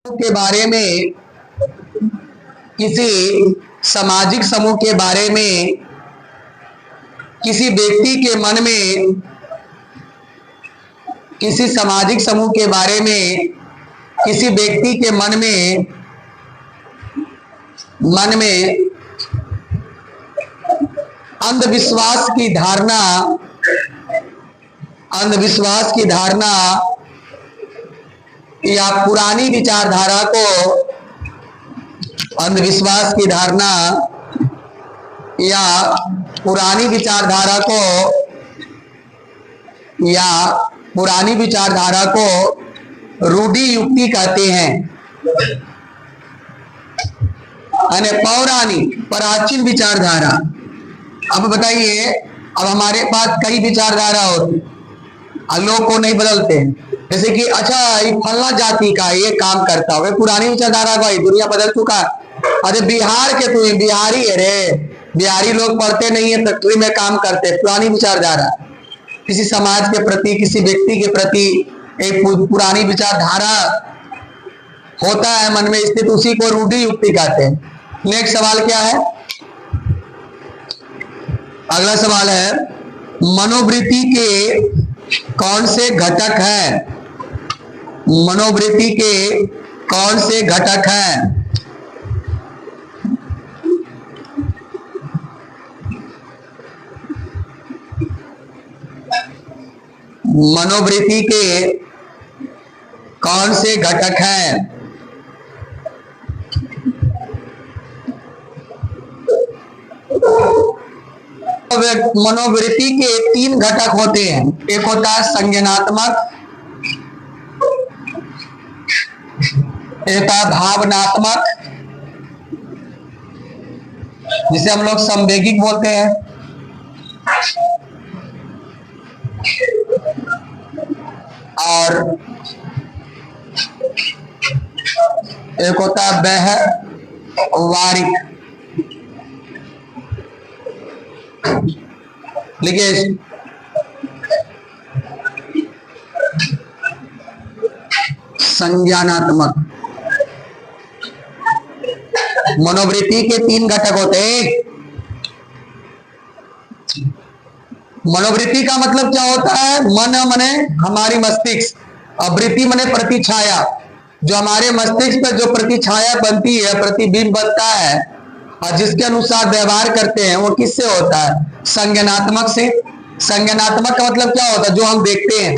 के बारे में, किसी सामाजिक समूह के बारे में, किसी व्यक्ति के मन में, किसी सामाजिक समूह के बारे में, किसी व्यक्ति के मन में अंधविश्वास की धारणा या पुरानी विचारधारा को रूढ़ि युक्ति कहते हैं। यानी पौराणिक प्राचीन विचारधारा। अब बताइए, अब हमारे पास कई विचारधारा होती, लोग को नहीं बदलते हैं। जैसे कि अच्छा, ये फलना जाति का ये काम करता हो, पुरानी विचारधारा भाई, दुनिया बदल चुका। अरे बिहार के तू बिहारी है रे, बिहारी लोग पढ़ते नहीं है, फैक्ट्री में काम करते। पुरानी विचारधारा किसी समाज के प्रति, किसी व्यक्ति के प्रति एक पुरानी विचारधारा होता है मन में स्थित, उसी को रूढ़ि युक्ति कहते हैं। नेक्स्ट सवाल क्या है? अगला सवाल है, मनोवृत्ति के कौन से घटक हैं? मनोवृत्ति के कौन से घटक हैं? मनोवृत्ति के कौन से घटक हैं? मनोवृत्ति के 3 घटक होते हैं। एक होता है संज्ञानात्मक, एक होता है भावनात्मक, जिसे हम लोग संवेगिक बोलते हैं, और एक होता है व्यवहारिक। लिखिए, संज्ञानात्मक। मनोवृत्ति के 3 घटक होते हैं। मनोवृत्ति का मतलब क्या होता है? मन मने हमारी मस्तिष्क, और वृत्ति मने प्रतिछाया। जो हमारे मस्तिष्क पर जो प्रतिछाया बनती है, प्रतिबिंब बनता है, और जिसके अनुसार व्यवहार करते हैं, वो किससे होता है? संज्ञानात्मक से। संज्ञानात्मक का मतलब क्या होता है? जो हम देखते हैं।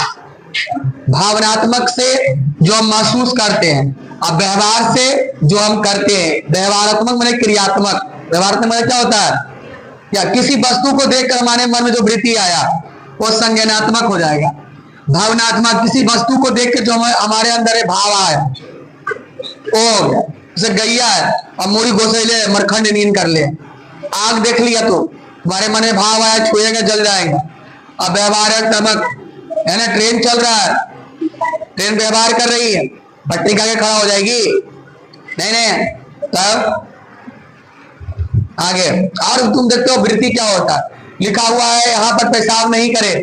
भावनात्मक से जो हम महसूस करते हैं, और व्यवहार से जो हम करते हैं। व्यवहारात्मक माने क्रियात्मक। व्यवहारात्मक माने क्या होता है? या किसी वस्तु को देखकर हमारे मन में जो वृत्ति आया, वो संज्ञानात्मक हो जाएगा। भावनात्मक, किसी वस्तु को देखकर जो हमारे अंदर भाव आया, वो हो गया। जैसे गैया है, अब मूड़ी घोसैले मरखंड नींद कर ले, आग देख लिया तो तुम्हारे मन में भाव आया, छुएगा जल जाएगा। अब व्यवहारात्मक है ना, ट्रेन चल रहा है, ट्रेन व्यवहार कर रही है, पटरी का खड़ा हो जाएगी? नहीं। तब आगे और तुम देखते हो वृत्ति क्या होता है? लिखा हुआ है यहाँ पर पेशाब नहीं करे,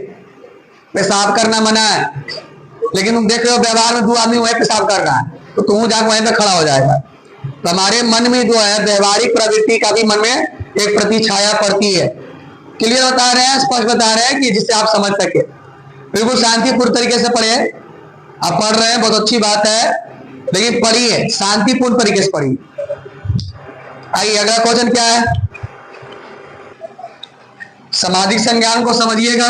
पेशाब करना मना है, लेकिन तुम देख रहे हो व्यवहार में 2 आदमी वहीं पेशाब कर रहा है, तो तुम जाकर वहीं पे खड़ा हो जाएगा। तो हमारे मन में जो है व्यवहारिक प्रवृत्ति का भी मन में एक प्रतिछाया पड़ती है। क्लियर बता रहे हैं, स्पष्ट बता रहे हैं, कि जिससे आप समझ सके। बिल्कुल शांतिपूर्ण तरीके से पढ़िए। आप पढ़ रहे हैं, बहुत अच्छी बात है, लेकिन पढ़िए शांतिपूर्ण तरीके से पढ़िए। आइए, अगला क्वेश्चन क्या है? सामाजिक संज्ञान को समझिएगा।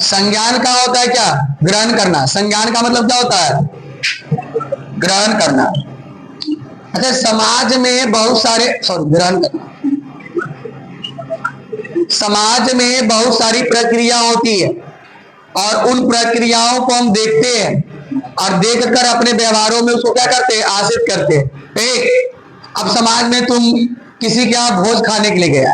संज्ञान का होता है क्या? ग्रहण करना। संज्ञान का मतलब क्या होता है? ग्रहण करना। अच्छा, समाज में बहुत सारे ग्रहण करना। समाज में बहुत सारी प्रक्रिया होती है, और उन प्रक्रियाओं को हम देखते हैं, और देखकर अपने व्यवहारों में उसको क्या करते हैं? आश्रित करते हैं। एक, अब समाज में तुम किसी के यहाँ भोज खाने के लिए गया,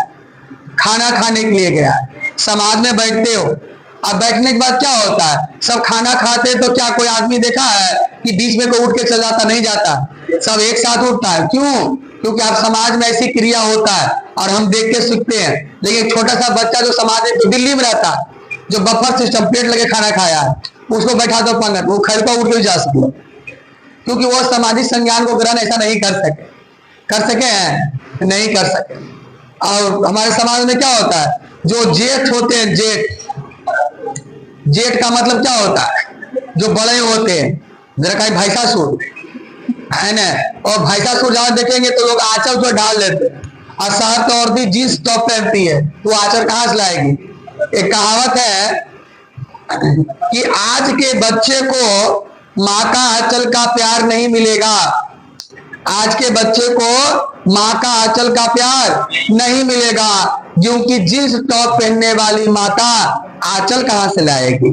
खाना खाने के लिए गया, समाज में बैठते हो। अब बैठने के बाद क्या होता है? सब खाना खाते तो क्या कोई आदमी देखा है कि बीच में कोई उठ के चल जाता? नहीं जाता, सब एक साथ उठता है। क्यों? क्योंकि आप समाज में ऐसी क्रिया होता है और हम देख के सीखते हैं। लेकिन छोटा सा बच्चा जो समाज में तो दिल्ली में रहता है, जो बफर सिस्टम प्लेट लगे खाना खाया है, उसको बैठा दो पंगत, वो खैर पर उठ के जा सके, क्योंकि वो सामाजिक संज्ञान को ग्रहण ऐसा नहीं कर सके हैं, नहीं कर सके। और हमारे समाज में क्या होता है, जो जेठ होते हैं, जेठ का मतलब क्या होता है, जो बड़े होते हैं, जरा कहीं भैंसासुर है ना, और भैंसासुर जहां देखेंगे तो लोग आंचल तो डाल लेते हैं, और शहर तो औरतें जींस टॉप पहनती है, तो आंचल कहां से लाएगी। एक कहावत है कि आज के बच्चे को माँ का आंचल का प्यार नहीं मिलेगा, आज के बच्चे को माँ का आंचल का प्यार नहीं मिलेगा, क्योंकि जींस टॉप पहनने वाली माता आंचल कहां से लाएगी,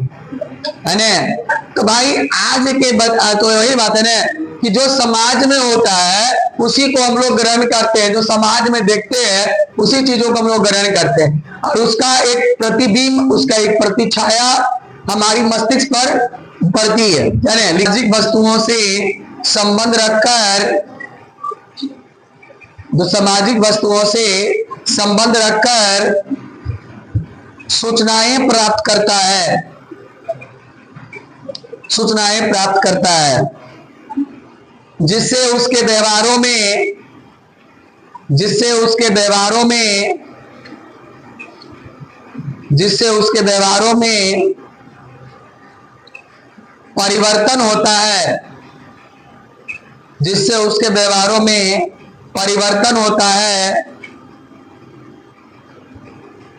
है ना। तो भाई आज के तो वही बात है ना कि जो समाज में होता है उसी को हम लोग ग्रहण करते हैं, जो समाज में देखते हैं उसी चीजों को हम लोग ग्रहण करते हैं, और उसका एक प्रतिबिंब, उसका एक प्रतिछाया हमारी मस्तिष्क पर पड़ती है। यानी सामाजिक वस्तुओं से संबंध रखकर, जो सामाजिक वस्तुओं से संबंध रखकर सूचनाएं प्राप्त करता है, सूचनाएं प्राप्त करता है, जिससे उसके व्यवहारों में, जिससे उसके व्यवहारों में, जिससे उसके व्यवहारों में परिवर्तन होता है, जिससे उसके व्यवहारों में परिवर्तन होता है,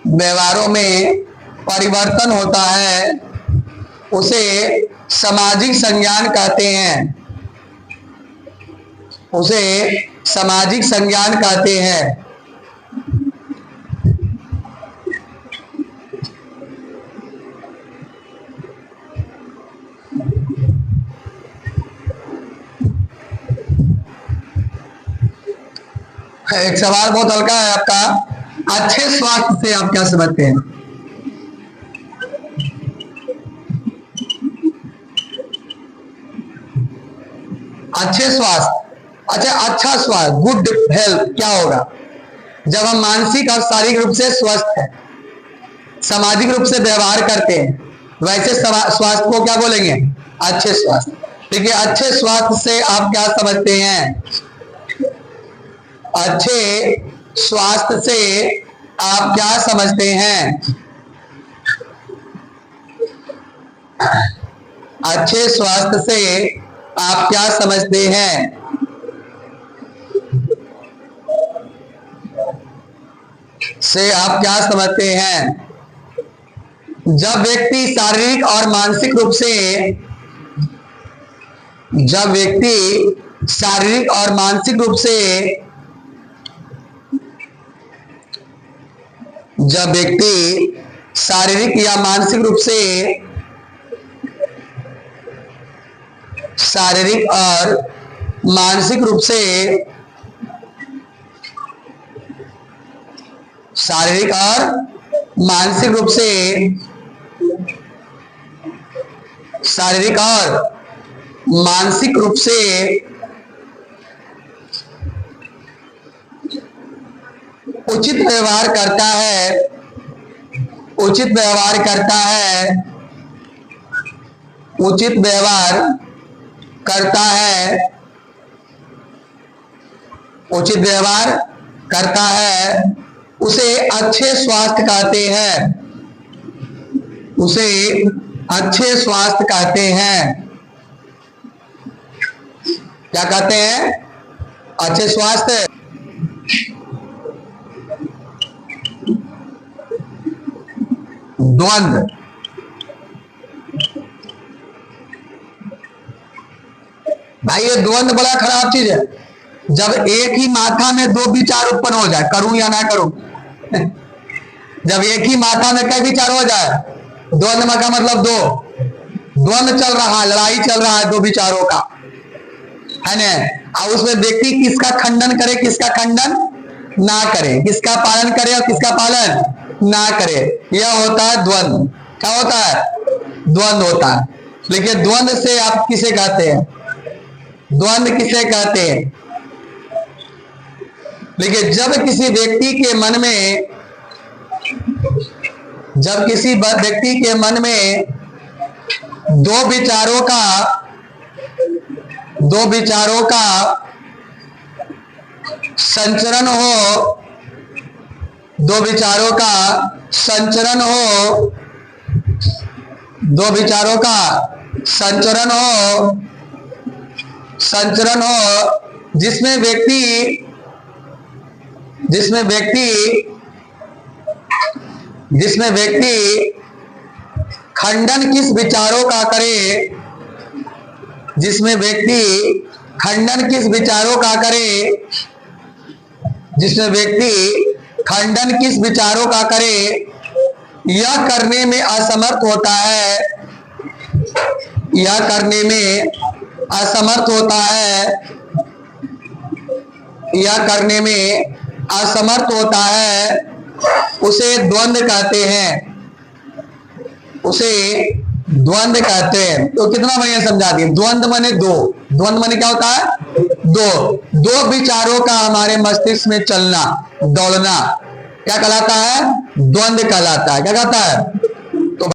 व्यवहारों में परिवर्तन होता है, उसे सामाजिक संज्ञान कहते हैं, उसे सामाजिक संज्ञान कहते हैं। एक सवाल बहुत हल्का है आपका, अच्छे स्वास्थ्य से आप क्या समझते हैं। अच्छे स्वास्थ्य, अच्छा स्वास्थ्य, गुड हेल्थ क्या होगा, जब हम मानसिक और शारीरिक रूप से स्वस्थ हैं, सामाजिक रूप से व्यवहार करते हैं, वैसे स्वास्थ्य को क्या बोलेंगे, अच्छे स्वास्थ्य। ठीक है, अच्छे स्वास्थ्य से आप क्या समझते हैं, अच्छे स्वास्थ्य से आप क्या समझते हैं, अच्छे स्वास्थ्य से आप क्या समझते हैं। से आप क्या समझते हैं, जब व्यक्ति शारीरिक और मानसिक रूप से, जब व्यक्ति शारीरिक और मानसिक रूप से, जब व्यक्ति शारीरिक या मानसिक रूप से, शारीरिक और मानसिक रूप से, शारीरिक और मानसिक रूप से, शारीरिक और मानसिक रूप से उचित व्यवहार करता है, उचित व्यवहार करता है, उचित व्यवहार करता है, उचित व्यवहार करता है, उसे अच्छे स्वास्थ्य कहते हैं, उसे अच्छे स्वास्थ्य कहते हैं। क्या कहते हैं, अच्छे स्वास्थ्य। द्वंद्व, भाई ये द्वंद्व बड़ा खराब चीज है। जब एक ही माथा में दो विचार उत्पन्न हो जाए, करूं या ना करूं जब एक ही माथा में कई विचार हो जाए, द्वंद्व का मतलब दो, द्वंद्व चल रहा है, लड़ाई चल रहा है दो विचारों का, है ना। और उसमें व्यक्ति किसका खंडन करे, किसका खंडन ना करे, किसका पालन करे और किसका पालन ना करे, यह होता है द्वंद्व। क्या होता है, द्वंद्व होता है। लेकिन द्वंद्व से आप किसे कहते हैं, द्वंद्व किसे कहते हैं, लेकिन जब किसी व्यक्ति के मन में दो विचारों का संचरण हो, दो विचारों का संचरण हो जिसमें व्यक्ति खंडन किस विचारों का करे, जिसमें व्यक्ति खंडन किस विचारों का करे, यह करने में असमर्थ होता है, उसे द्वंद्व कहते हैं। तो कितना बढ़िया समझा दिए। द्वंद्व माने दो, द्वंद्व माने क्या होता है? दो विचारों का हमारे मस्तिष्क में चलना, दौड़ना क्या कहलाता है? द्वंद्व कहलाता है। क्या कहता है?